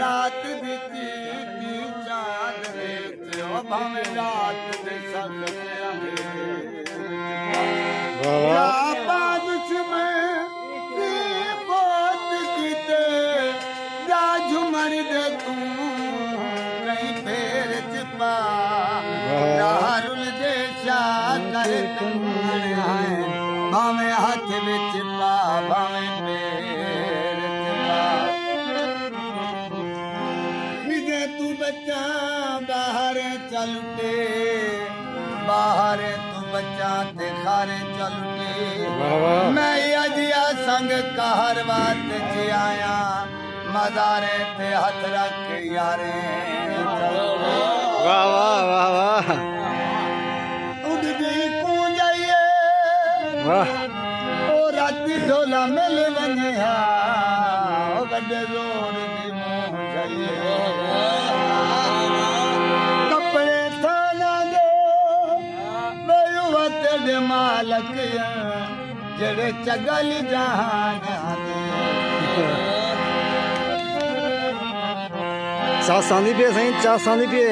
रात बिती चांद भावे रात झुमर दे तू कहीं फेर चिपा दारुल दे कर भावे हाथ विच पा भावे पैर चिपा तू बच्चा बाहर चलते बाहर तू बच्चा ते खारे चलते मैं अजिया संग कहर बात च आया मदारे पे हाथ रख यारे वाह वाह वाह वाह उड़ गई कू जाइए वाह ओ राती ढोला मिल वने हा ओ गड्डे जोर दी मुंह जाइए कपड़े थाना दे बेयुवा तेरे मालक जेड़े चगल जहान चासांदी पे सही चासांदी पे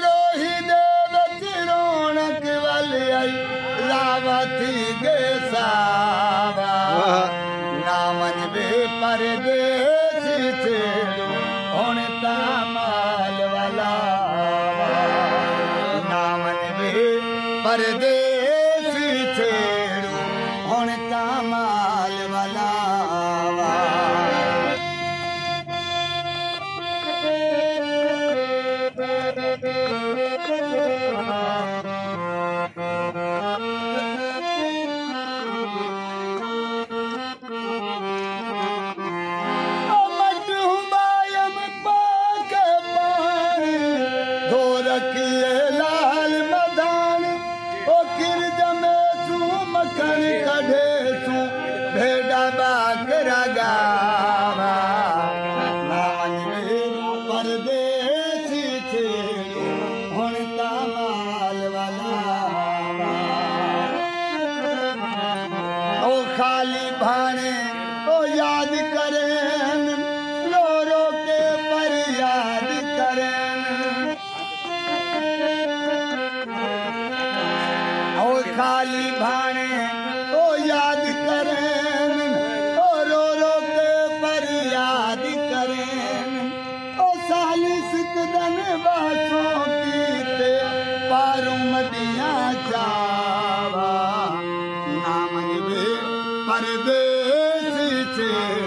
रोही दे बच रौनक वाली आई रावती गे सावा नामन बे परदेसी छेड़ो हुण तां माल वाला नामन बे परदेसी छेड़ो हुण तां माल वाला लाल मदान ओ किर जमे सू मखन कढे सू भेड़ा बाकरा गावा नामन में परदेसी छेड़ो हुण तां माल वाला ओ खाली भाणे ओ याद करें रो रो के पर याद करें खाली भाने ओ याद करें ओ रो रो के पर याद करें ओ सालिस कदन बासों कीते पारू मदिया जावा नामन बे परदेसी छे